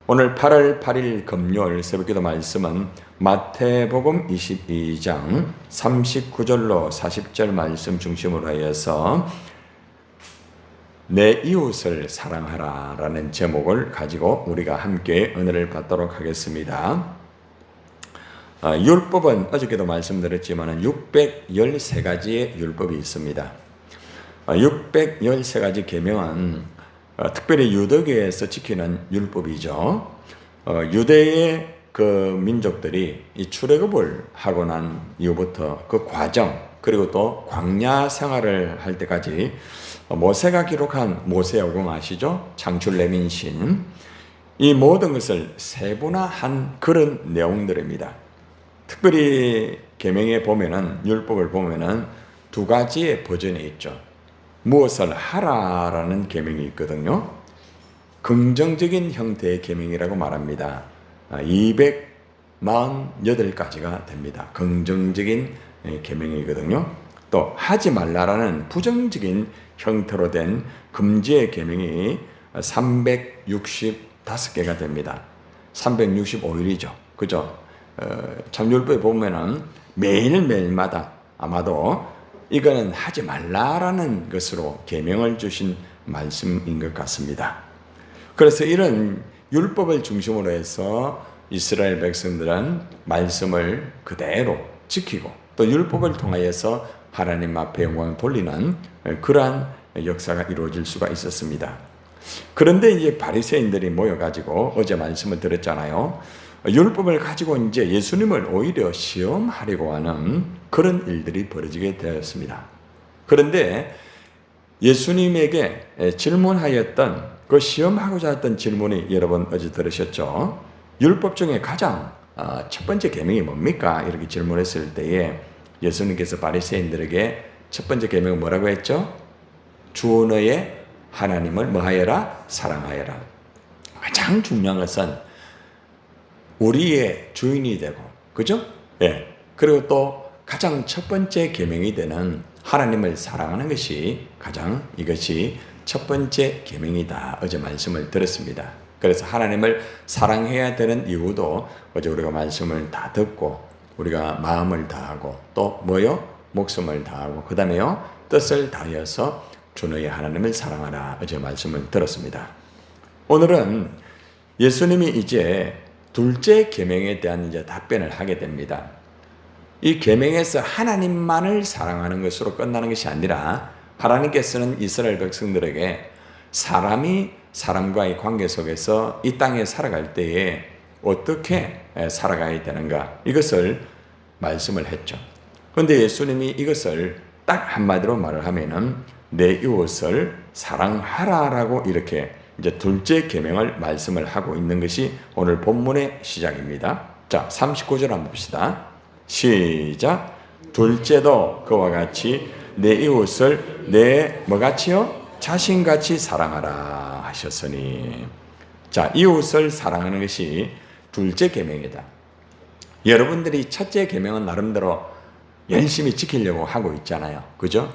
오늘 8월 8일 금요일 새벽기도 말씀은 마태복음 22장 39절로 40절 말씀 중심으로 하여서 내 이웃을 사랑하라 라는 제목을 가지고 우리가 함께 은혜를 받도록 하겠습니다. 율법은 어저께도 말씀드렸지만 613가지의 율법이 있습니다. 613가지 계명은 특별히 유대교에서 지키는 율법이죠. 유대의 그 민족들이 이 출애굽을 하고 난 이후부터 그 과정, 그리고 또 광야 생활을 할 때까지 모세가 기록한 모세오경 아시죠? 창출 레민신, 이 모든 것을 세분화한 그런 내용들입니다. 특별히 계명에 보면은, 율법을 보면은 두 가지의 버전이 있죠. 무엇을 하라라는 계명이 있거든요. 긍정적인 형태의 계명이라고 말합니다. 248가지가 됩니다. 긍정적인 계명이거든요. 또 하지 말라라는 부정적인 형태로 된 금지의 계명이 365개가 됩니다. 365일이죠. 그죠? 참율법에 보면은 매일매일마다 아마도 이거는 하지 말라라는 것으로 계명을 주신 말씀인 것 같습니다. 그래서 이런 율법을 중심으로 해서 이스라엘 백성들은 말씀을 그대로 지키고 또 율법을 통하여서 하나님 앞에 영광을 돌리는 그러한 역사가 이루어질 수가 있었습니다. 그런데 이제 바리새인들이 모여가지고 어제 말씀을 드렸잖아요. 율법을 가지고 이제 예수님을 오히려 시험하려고 하는 그런 일들이 벌어지게 되었습니다. 그런데 예수님에게 질문하였던 그 시험하고자 했던 질문이 여러분 어제 들으셨죠? 율법 중에 가장 첫 번째 계명이 뭡니까? 이렇게 질문했을 때에 예수님께서 바리새인들에게 첫 번째 계명은 뭐라고 했죠? 주 너의 하나님을 뭐하여라? 사랑하여라. 가장 중요한 것은 우리의 주인이 되고, 그죠? 예. 그리고 또 가장 첫 번째 계명이 되는 하나님을 사랑하는 것이 이것이 첫 번째 계명이다. 어제 말씀을 들었습니다. 그래서 하나님을 사랑해야 되는 이유도 어제 우리가 말씀을 다 듣고 우리가 마음을 다하고 또 뭐요? 목숨을 다하고 그 다음에요? 뜻을 다하여서 주 너의 하나님을 사랑하라. 어제 말씀을 들었습니다. 오늘은 예수님이 이제 둘째 계명에 대한 이제 답변을 하게 됩니다. 이 계명에서 하나님만을 사랑하는 것으로 끝나는 것이 아니라 하나님께서는 이스라엘 백성들에게 사람이 사람과의 관계 속에서 이 땅에 살아갈 때에 어떻게 살아가야 되는가 이것을 말씀을 했죠. 그런데 예수님이 이것을 딱 한마디로 말을 하면은 내 이웃을 사랑하라라고 이렇게 이제 둘째 계명을 말씀을 하고 있는 것이 오늘 본문의 시작입니다. 자, 39절 한번 봅시다. 시작. 둘째도 그와 같이 내 이웃을 내 뭐같이요? 자신같이 사랑하라 하셨으니. 자, 이웃을 사랑하는 것이 둘째 계명이다. 여러분들이 첫째 계명은 나름대로 열심히 지키려고 하고 있잖아요. 그죠?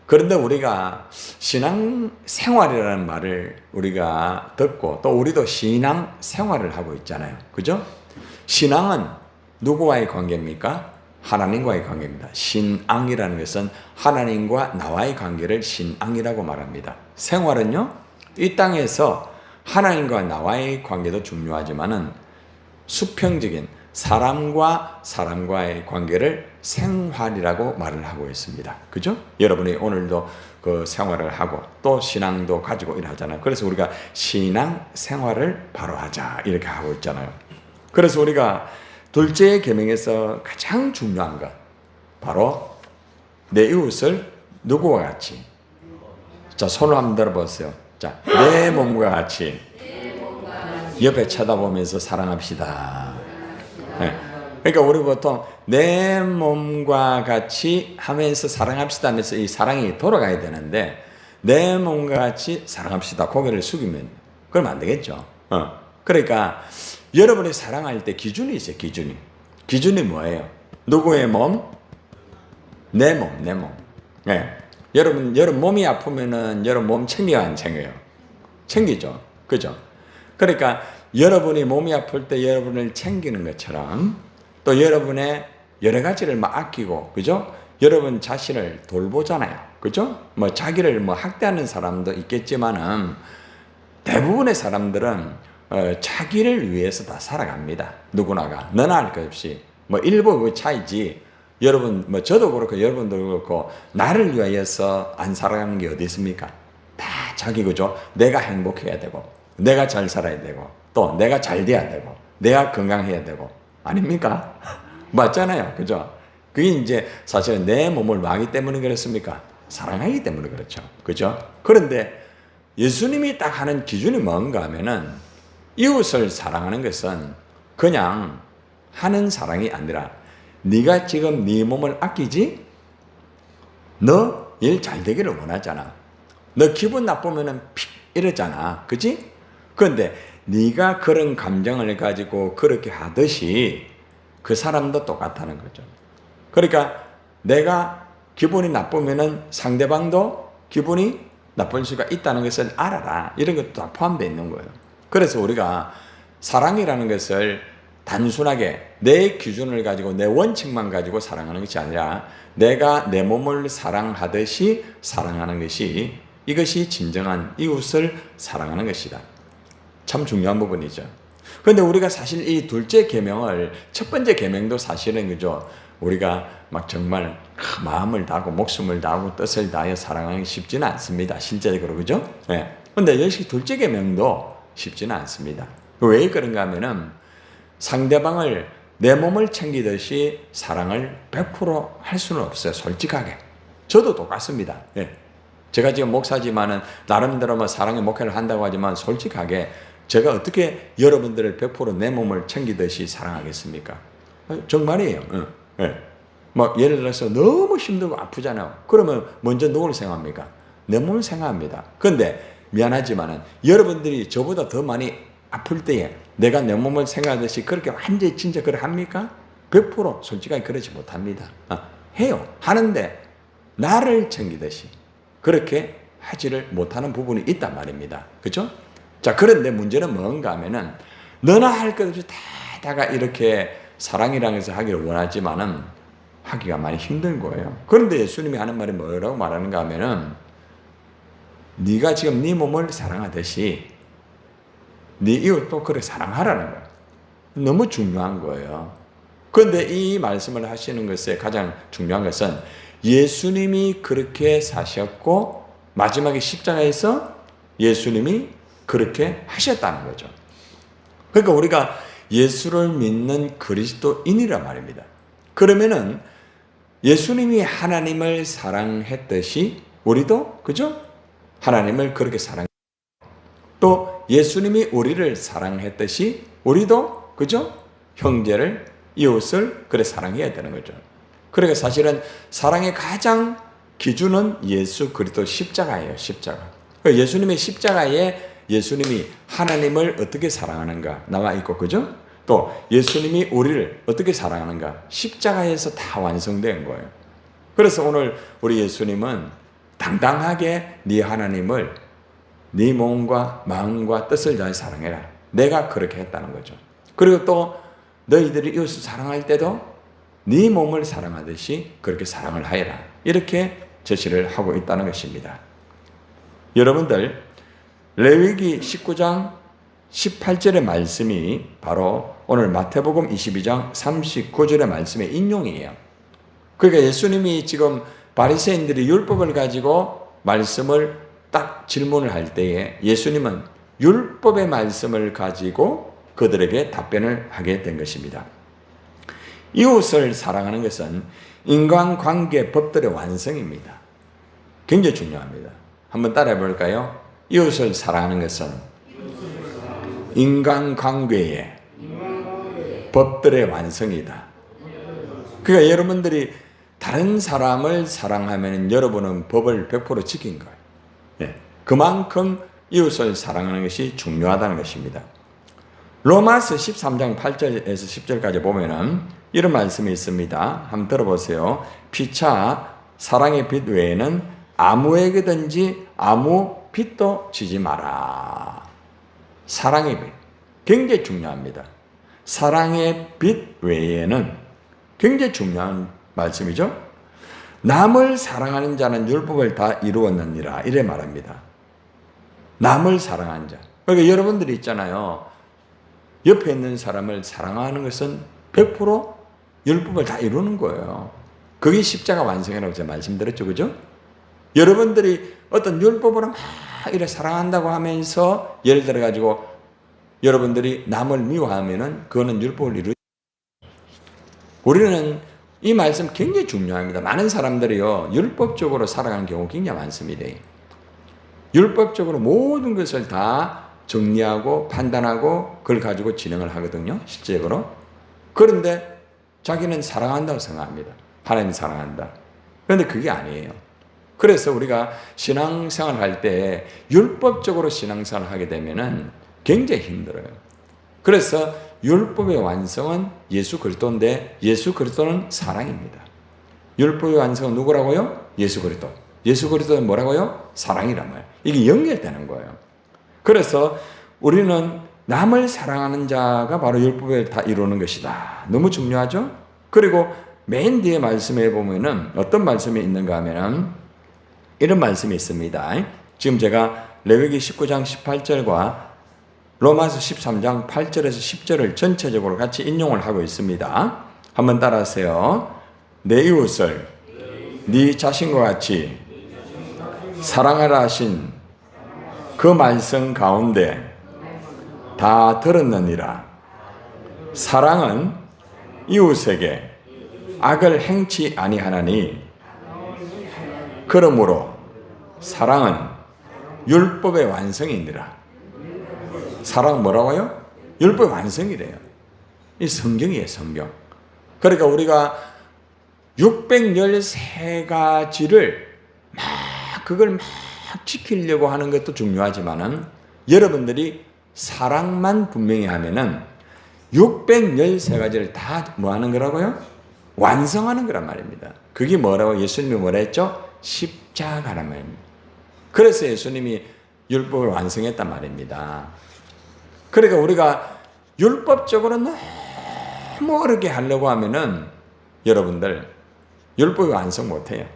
그런데 우리가 신앙생활이라는 말을 우리가 듣고 또 우리도 신앙생활을 하고 있잖아요. 그죠? 신앙은 누구와의 관계입니까? 하나님과의 관계입니다. 신앙이라는 것은 하나님과 나와의 관계를 신앙이라고 말합니다. 생활은요, 이 땅에서 하나님과 나와의 관계도 중요하지만은 수평적인 사람과 사람과의 관계를 생활이라고 말을 하고 있습니다. 그죠? 여러분이 오늘도 그 생활을 하고 또 신앙도 가지고 일하잖아요. 그래서 우리가 신앙 생활을 바로 하자 이렇게 하고 있잖아요. 그래서 우리가 둘째 계명에서 가장 중요한 것 바로 내 이웃을 누구와 같이. 자, 손을 한번 들어보세요. 자, 내 몸과 같이 옆에 쳐다보면서 사랑합시다. 네. 그러니까 우리 보통 내 몸과 같이 하면서 사랑합시다 하면서 이 사랑이 돌아가야 되는데 내 몸과 같이 사랑합시다 고개를 숙이면 그러면 안 되겠죠. 그러니까 여러분이 사랑할 때 기준이 있어요. 기준이 뭐예요? 누구의 몸? 내 몸. 네. 여러분 몸이 아프면은 여러분 몸 챙겨요, 안 챙겨요? 챙기죠. 그죠? 그러니까 여러분이 몸이 아플 때 여러분을 챙기는 것처럼 또 여러분의 여러 가지를 막 아끼고, 그죠? 여러분 자신을 돌보잖아요. 그죠? 뭐 자기를 뭐 학대하는 사람도 있겠지만은 대부분의 사람들은 자기를 위해서 다 살아갑니다. 누구나가. 너나 할 것 없이. 뭐 일부 그 차이지. 여러분, 뭐 저도 그렇고 여러분도 그렇고 나를 위해서 안 살아가는 게 어디 있습니까? 다 자기, 그죠? 내가 행복해야 되고, 내가 잘 살아야 되고, 또 내가 잘 돼야 되고, 내가 건강해야 되고, 아닙니까? 맞잖아요. 그죠? 그게 이제 사실은 내 몸을 뭐하기 때문에 그렇습니까? 사랑하기 때문에 그렇죠. 그죠? 그런데 예수님이 딱 하는 기준이 뭔가 하면은 이웃을 사랑하는 것은 그냥 하는 사랑이 아니라 네가 지금 네 몸을 아끼지? 너 일 잘 되기를 원하잖아. 너 기분 나쁘면은 픽 이러잖아. 그치? 그런데 네가 그런 감정을 가지고 그렇게 하듯이 그 사람도 똑같다는 거죠. 그러니까 내가 기분이 나쁘면은 상대방도 기분이 나쁠 수가 있다는 것을 알아라. 이런 것도 다 포함되어 있는 거예요. 그래서 우리가 사랑이라는 것을 단순하게 내 기준을 가지고 내 원칙만 가지고 사랑하는 것이 아니라 내가 내 몸을 사랑하듯이 사랑하는 것이, 이것이 진정한 이웃을 사랑하는 것이다. 참 중요한 부분이죠. 그런데 우리가 사실 이 둘째 계명을, 첫 번째 계명도 사실은 그죠, 우리가 막 정말 마음을 다하고 목숨을 다하고 뜻을 다하여 사랑하기 쉽지는 않습니다. 실제적으로. 그죠? 네. 근데 역시 둘째 계명도 쉽지는 않습니다. 왜 그런가 하면은 상대방을 내 몸을 챙기듯이 사랑을 100% 할 수는 없어요. 솔직하게. 저도 똑같습니다. 네. 제가 지금 목사지만은 나름대로 뭐 사랑의 목회를 한다고 하지만 솔직하게 제가 어떻게 여러분들을 100% 내 몸을 챙기듯이 사랑하겠습니까? 정말이에요. 네. 뭐 예를 들어서 너무 힘들고 아프잖아요. 그러면 먼저 누구를 생각합니까? 내 몸을 생각합니다. 그런데 미안하지만은 여러분들이 저보다 더 많이 아플 때에 내가 내 몸을 생각하듯이 그렇게 완전히 진짜 그래 합니까? 100% 솔직하게 그러지 못합니다. 해요. 하는데 나를 챙기듯이 그렇게 하지를 못하는 부분이 있단 말입니다. 그렇죠? 자, 그런데 문제는 뭔가 하면은 너나 할 것 없이 다가 이렇게 사랑이라는 것을 하기를 원하지만은 하기가 많이 힘든 거예요. 그런데 예수님이 하는 말이 뭐라고 말하는가 하면은 네가 지금 네 몸을 사랑하듯이 네 이웃도 그렇게 사랑하라는 거예요. 너무 중요한 거예요. 그런데 이 말씀을 하시는 것에 가장 중요한 것은 예수님이 그렇게 사셨고 마지막에 십자가에서 예수님이 그렇게 하셨다는 거죠. 그러니까 우리가 예수를 믿는 그리스도인이란 말입니다. 그러면은 예수님이 하나님을 사랑했듯이 우리도, 그죠? 하나님을 그렇게 또 예수님이 우리를 사랑했듯이 우리도, 그죠? 형제를, 이웃을 그래 사랑해야 되는 거죠. 그러니까 사실은 사랑의 가장 기준은 예수 그리스도 십자가예요. 십자가. 예수님의 십자가에 예수님이 하나님을 어떻게 사랑하는가 나와 있고, 그죠? 또 예수님이 우리를 어떻게 사랑하는가 십자가에서 다 완성된 거예요. 그래서 오늘 우리 예수님은 당당하게 네 하나님을 네 몸과 마음과 뜻을 다해 사랑해라. 내가 그렇게 했다는 거죠. 그리고 또 너희들이 이웃을 사랑할 때도 네 몸을 사랑하듯이 그렇게 사랑을 하여라. 이렇게 제시를 하고 있다는 것입니다. 여러분들, 레위기 19장 18절의 말씀이 바로 오늘 마태복음 22장 39절의 말씀의 인용이에요. 그러니까 예수님이 지금 바리새인들이 율법을 가지고 말씀을 딱 질문을 할 때에 예수님은 율법의 말씀을 가지고 그들에게 답변을 하게 된 것입니다. 이웃을 사랑하는 것은 인간관계 법들의 완성입니다. 굉장히 중요합니다. 한번 따라해 볼까요? 이웃을 사랑하는 것은 인간관계의 법들의 완성이다. 그러니까 여러분들이 다른 사람을 사랑하면 여러분은 법을 100% 지킨 거예요. 예, 그만큼 이웃을 사랑하는 것이 중요하다는 것입니다. 로마서 13장 8절에서 10절까지 보면은 이런 말씀이 있습니다. 한번 들어보세요. 피차 사랑의 빛 외에는 아무에게든지 아무 빚도 지지 마라. 사랑의 빛. 굉장히 중요합니다. 사랑의 빛 외에는 굉장히 중요한 말씀이죠. 남을 사랑하는 자는 율법을 다 이루었느니라 이래 말합니다. 남을 사랑하는 자. 그러니까 여러분들이 있잖아요. 옆에 있는 사람을 사랑하는 것은 100% 율법을 다 이루는 거예요. 그게 십자가 완성이라고 제가 말씀드렸죠. 그죠? 여러분들이 어떤 율법으로 막 이래 사랑한다고 하면서 예를 들어 가지고 여러분들이 남을 미워하면은 그거는 율법을 이루. 우리는 이 말씀 굉장히 중요합니다. 많은 사람들이요 율법적으로 살아가는 경우 굉장히 많습니다. 율법적으로 모든 것을 다 정리하고 판단하고 그걸 가지고 진행을 하거든요. 실제적으로. 그런데 자기는 사랑한다고 생각합니다. 하나님 사랑한다. 그런데 그게 아니에요. 그래서 우리가 신앙생활 할 때 율법적으로 신앙생활을 하게 되면은 굉장히 힘들어요. 그래서 율법의 완성은 예수 그리스도인데 예수 그리스도는 사랑입니다. 율법의 완성은 누구라고요? 예수 그리스도. 예수 그리스도는 뭐라고요? 사랑이란 말이에요. 이게 연결되는 거예요. 그래서 우리는 남을 사랑하는 자가 바로 율법을 다 이루는 것이다. 너무 중요하죠? 그리고 맨 뒤에 말씀에 보면은 어떤 말씀이 있는가 하면은 이런 말씀이 있습니다. 지금 제가 레위기 19장 18절과 로마서 13장 8절에서 10절을 전체적으로 같이 인용을 하고 있습니다. 한번 따라하세요. 내 이웃을 네 자신과 같이 사랑하라 하신 그 말씀 가운데 다 들었느니라. 사랑은 이웃에게 악을 행치 아니하나니 그러므로 사랑은 율법의 완성이니라. 사랑 뭐라고요? 율법의 완성이래요. 이 성경이에요, 성경. 그러니까 우리가 613가지를 그걸 막 지키려고 하는 것도 중요하지만은 여러분들이 사랑만 분명히 하면은 613가지를 다 뭐 하는 거라고요? 완성하는 거란 말입니다. 그게 뭐라고 예수님이 뭐라 했죠? 십자가란 말입니다. 그래서 예수님이 율법을 완성했단 말입니다. 그러니까 우리가 율법적으로 너무 어렵게 하려고 하면은 여러분들 율법을 완성 못해요.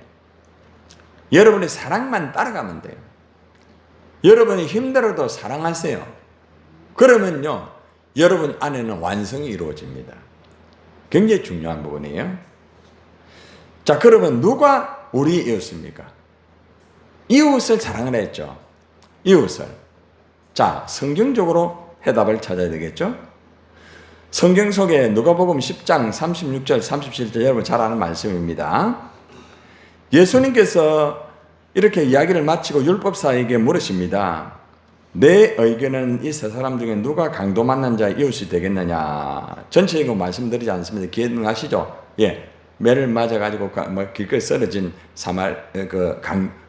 여러분이 사랑만 따라가면 돼요. 여러분이 힘들어도 사랑하세요. 그러면요 여러분 안에는 완성이 이루어집니다. 굉장히 중요한 부분이에요. 자, 그러면 누가 우리 이웃입니까? 이웃을 사랑을 했죠. 이웃을. 자, 성경적으로 해답을 찾아야 되겠죠? 성경 속에 누가복음 10장 36절 37절 여러분 잘 아는 말씀입니다. 예수님께서 이렇게 이야기를 마치고 율법사에게 물으십니다. 내 의견은 이 세 사람 중에 누가 강도 만난 자의 이웃이 되겠느냐? 전체적으로 말씀드리지 않습니다. 기억하시죠? 예, 매를 맞아가지고 길거리 쓰러진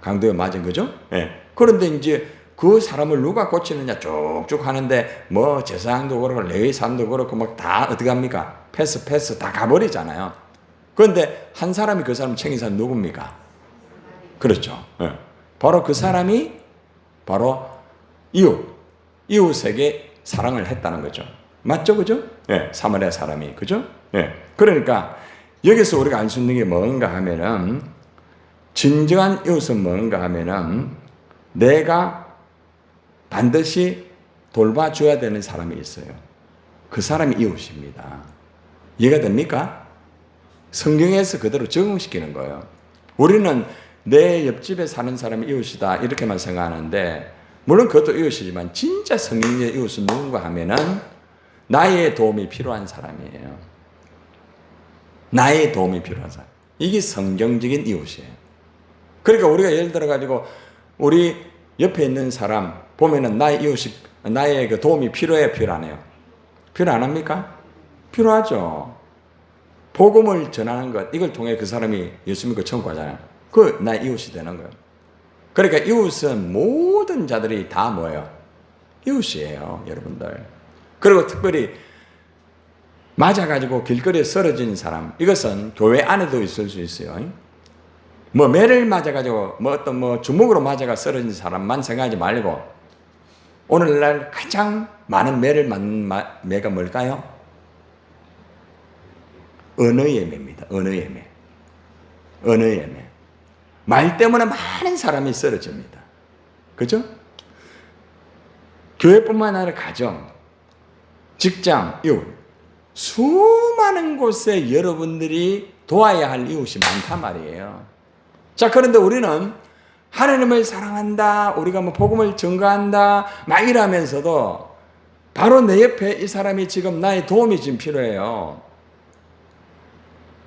강도에 맞은 거죠? 예. 그런데 이제 그 사람을 누가 고치느냐 쭉쭉 하는데 뭐 제사장도 그렇고 레위 사람도 그렇고 막 다 어떻게 합니까? 패스 다 가버리잖아요. 그런데 한 사람이 그 사람 챙긴 사람 누굽니까? 그렇죠. 예. 바로 그 사람이 바로 이웃에게 사랑을 했다는 거죠. 맞죠? 그죠? 예. 사마리아 사람이. 그죠? 예. 그러니까 여기서 우리가 알 수 있는 게 뭔가 하면은 진정한 이웃은 뭔가 하면은 내가 반드시 돌봐줘야 되는 사람이 있어요. 그 사람이 이웃입니다. 이해가 됩니까? 성경에서 그대로 적용시키는 거예요. 우리는 내 옆집에 사는 사람이 이웃이다 이렇게만 생각하는데 물론 그것도 이웃이지만 진짜 성경의 이웃은 누군가 하면은 나의 도움이 필요한 사람이에요. 나의 도움이 필요한 사람. 이게 성경적인 이웃이에요. 그러니까 우리가 예를 들어 가지고 우리 옆에 있는 사람 보면은 나의 이웃이 나의 그 도움이 필요해요, 필요 안 해요? 필요 안 합니까? 필요하죠. 복음을 전하는 것 이걸 통해 그 사람이 예수 믿고 천국 가잖아요. 그 나의 이웃이 되는 거예요. 그러니까 이웃은 모든 자들이 다 뭐예요? 이웃이에요, 여러분들. 그리고 특별히 맞아가지고 길거리에 쓰러진 사람 이것은 교회 안에도 있을 수 있어요. 매를 맞아가지고 어떤 주먹으로 맞아가 쓰러진 사람만 생각하지 말고 오늘날 가장 많은 매를 맞는 매가 뭘까요? 언어 예매입니다. 언어 예매. 언어 예매. 말 때문에 많은 사람이 쓰러집니다. 그죠? 교회뿐만 아니라 가정, 직장, 이웃, 수많은 곳에 여러분들이 도와야 할 이웃이 많단 말이에요. 자, 그런데 우리는 하나님을 사랑한다, 우리가 뭐 복음을 전가한다, 막 이러면서도 바로 내 옆에 이 사람이 지금 나의 도움이 지금 필요해요.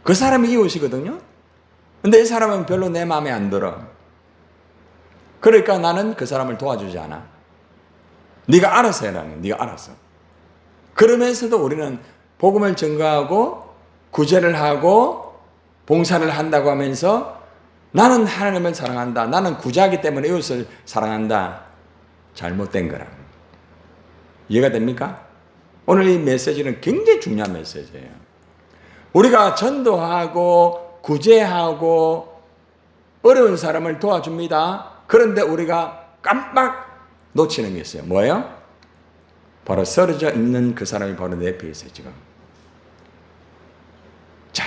그 사람이 이웃이거든요. 근데 이 사람은 별로 내 마음에 안 들어. 그러니까 나는 그 사람을 도와주지 않아. 네가 알아서 해라는 거야. 네가 알아서. 그러면서도 우리는 복음을 전가하고 구제를 하고 봉사를 한다고 하면서 나는 하나님을 사랑한다. 나는 구제하기 때문에 이웃을 사랑한다. 잘못된 거라. 이해가 됩니까? 오늘 이 메시지는 굉장히 중요한 메시지예요. 우리가 전도하고 구제하고 어려운 사람을 도와줍니다. 그런데 우리가 깜빡 놓치는 게 있어요. 뭐예요? 바로 쓰러져 있는 그 사람이 바로 내 옆에 있어요, 지금. 자,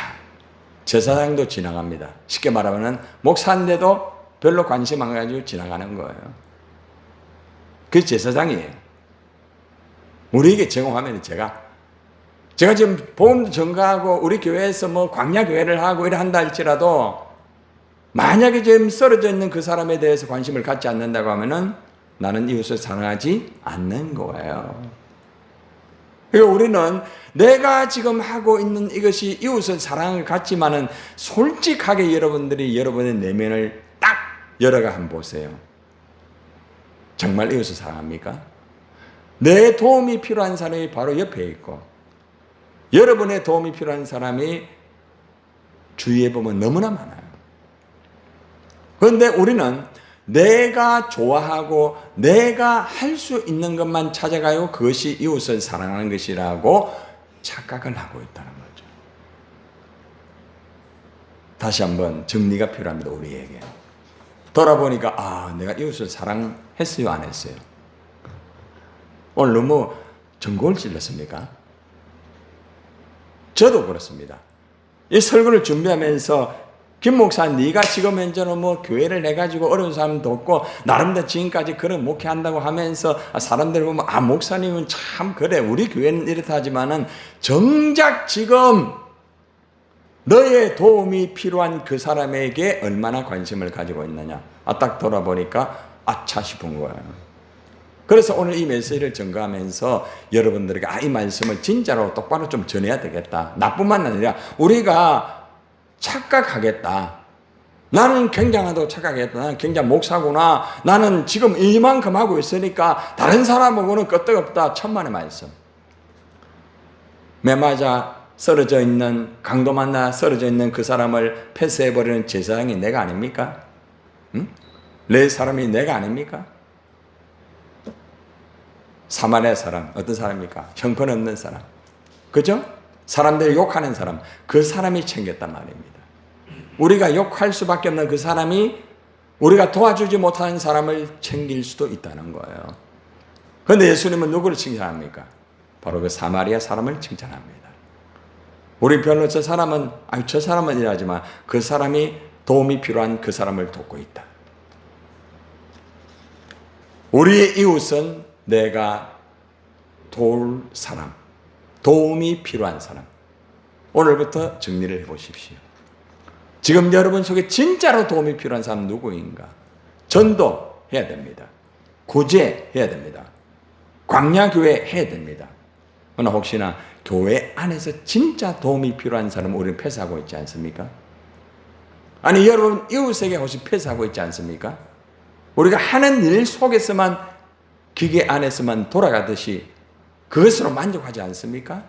제사장도 지나갑니다. 쉽게 말하면 목사인데도 별로 관심 안 가지고 지나가는 거예요. 그게 제사장이에요. 우리에게 제공하면 제가 지금 복음도 전가하고 우리 교회에서 뭐 광야교회를 하고 이래 한다 할지라도 만약에 지금 쓰러져 있는 그 사람에 대해서 관심을 갖지 않는다고 하면은 나는 이웃을 사랑하지 않는 거예요. 그러니까 우리는 내가 지금 하고 있는 이것이 이웃을 사랑을 갖지만은 솔직하게 여러분들이 여러분의 내면을 딱 열어가 한번 보세요. 정말 이웃을 사랑합니까? 내 도움이 필요한 사람이 바로 옆에 있고 여러분의 도움이 필요한 사람이 주위에 보면 너무나 많아요. 그런데 우리는 내가 좋아하고 내가 할 수 있는 것만 찾아가요. 그것이 이웃을 사랑하는 것이라고 착각을 하고 있다는 거죠. 다시 한번 정리가 필요합니다. 우리에게. 돌아보니까 내가 이웃을 사랑했어요? 안 했어요? 오늘 너무 전곡을 찔렀습니까? 저도 그렇습니다. 이 설교를 준비하면서 김 목사, 네가 지금 현재는 뭐 교회를 해가지고 어려운 사람 돕고 나름대로 지금까지 그런 목회한다고 하면서 사람들 보면 목사님은 참 그래 우리 교회는 이렇다 하지만은 정작 지금 너의 도움이 필요한 그 사람에게 얼마나 관심을 가지고 있느냐. 딱 돌아보니까 아차 싶은 거예요. 그래서 오늘 이 메시지를 전가하면서 여러분들에게 이 말씀을 진짜로 똑바로 좀 전해야 되겠다. 나뿐만 아니라 우리가 착각하겠다. 나는 굉장하다고 착각하겠다. 나는 굉장한 목사구나. 나는 지금 이만큼 하고 있으니까 다른 사람하고는 끄떡없다. 천만의 말씀. 매 맞아 쓰러져 있는 강도 만나 쓰러져 있는 그 사람을 패스해버리는 제사장이 내가 아닙니까? 응? 내 사람이 내가 아닙니까? 사마리아 사람 어떤 사람입니까? 형편없는 사람. 그죠? 사람들 욕하는 사람. 그 사람이 챙겼단 말입니다. 우리가 욕할 수밖에 없는 그 사람이 우리가 도와주지 못하는 사람을 챙길 수도 있다는 거예요. 그런데 예수님은 누구를 칭찬합니까? 바로 그 사마리아 사람을 칭찬합니다. 우리 별로 저 사람은 이라지만 그 사람이 도움이 필요한 그 사람을 돕고 있다. 우리의 이웃은 내가 도울 사람, 도움이 필요한 사람. 오늘부터 정리를 해보십시오. 지금 여러분 속에 진짜로 도움이 필요한 사람 누구인가? 전도해야 됩니다. 구제해야 됩니다. 광야교회 해야 됩니다. 그러나 혹시나 교회 안에서 진짜 도움이 필요한 사람을 우리는 패스하고 있지 않습니까? 아니 여러분 이웃에게 혹시 패스하고 있지 않습니까? 우리가 하는 일 속에서만 기계 안에서만 돌아가듯이 그것으로 만족하지 않습니까?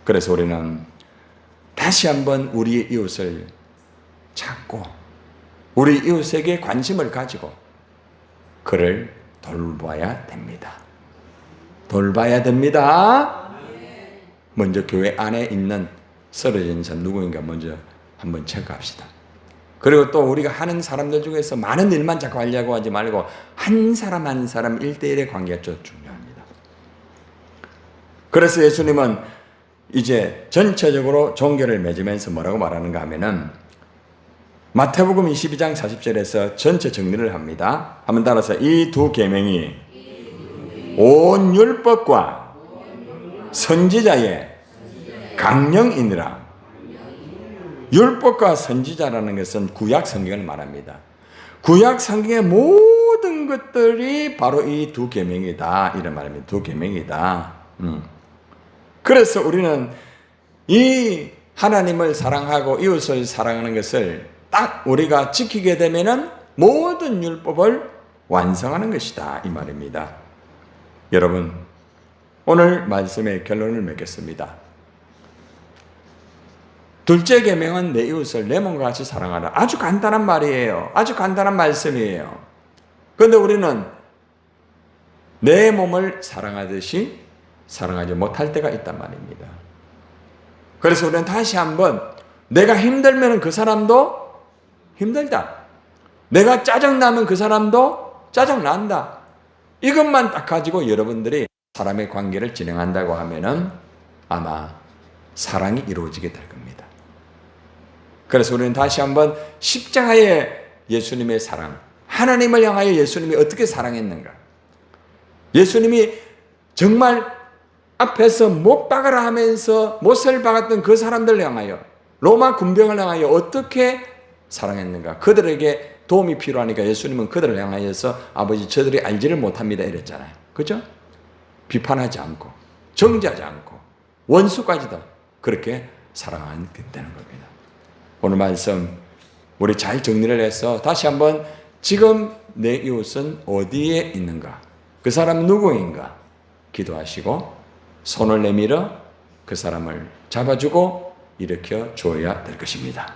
그래서 우리는 다시 한번 우리의 이웃을 찾고 우리 이웃에게 관심을 가지고 그를 돌봐야 됩니다. 돌봐야 됩니다. 먼저 교회 안에 있는 쓰러진 사람 누구인가 먼저 한번 체크합시다. 그리고 또 우리가 하는 사람들 중에서 많은 일만 자꾸 하려고 하지 말고 한 사람 한 사람 1대1의 관계가 좀 중요합니다. 그래서 예수님은 이제 전체적으로 종교를 맺으면서 뭐라고 말하는가 하면은 마태복음 22장 40절에서 전체 정리를 합니다. 한번 따라서 이 두 계명이 온 율법과 선지자의 강령이니라. 율법과 선지자라는 것은 구약 성경을 말합니다. 구약 성경의 모든 것들이 바로 이 두 계명이다 이런 말입니다. 두 계명이다. 그래서 우리는 이 하나님을 사랑하고 이웃을 사랑하는 것을 딱 우리가 지키게 되면은 모든 율법을 완성하는 것이다 이 말입니다. 여러분, 오늘 말씀의 결론을 맺겠습니다. 둘째 계명은 내 이웃을 내 몸과 같이 사랑하라. 아주 간단한 말이에요. 아주 간단한 말씀이에요. 그런데 우리는 내 몸을 사랑하듯이 사랑하지 못할 때가 있단 말입니다. 그래서 우리는 다시 한번 내가 힘들면 그 사람도 힘들다. 내가 짜증나면 그 사람도 짜증난다. 이것만 딱 가지고 여러분들이 사람의 관계를 진행한다고 하면은 아마 사랑이 이루어지게 될 겁니다. 그래서 우리는 다시 한번 십자가의 예수님의 사랑, 하나님을 향하여 예수님이 어떻게 사랑했는가? 예수님이 정말 앞에서 못 박으라 하면서 못을 박았던 그 사람들을 향하여, 로마 군병을 향하여 어떻게 사랑했는가? 그들에게 도움이 필요하니까 예수님은 그들을 향하여서 아버지 저들이 알지를 못합니다 이랬잖아요. 그죠? 비판하지 않고 정죄하지 않고 원수까지도 그렇게 사랑하는 겁니다. 오늘 말씀 우리 잘 정리를 해서 다시 한번 지금 내 이웃은 어디에 있는가? 그 사람 누구인가? 기도하시고 손을 내밀어 그 사람을 잡아주고 일으켜 줘야 될 것입니다.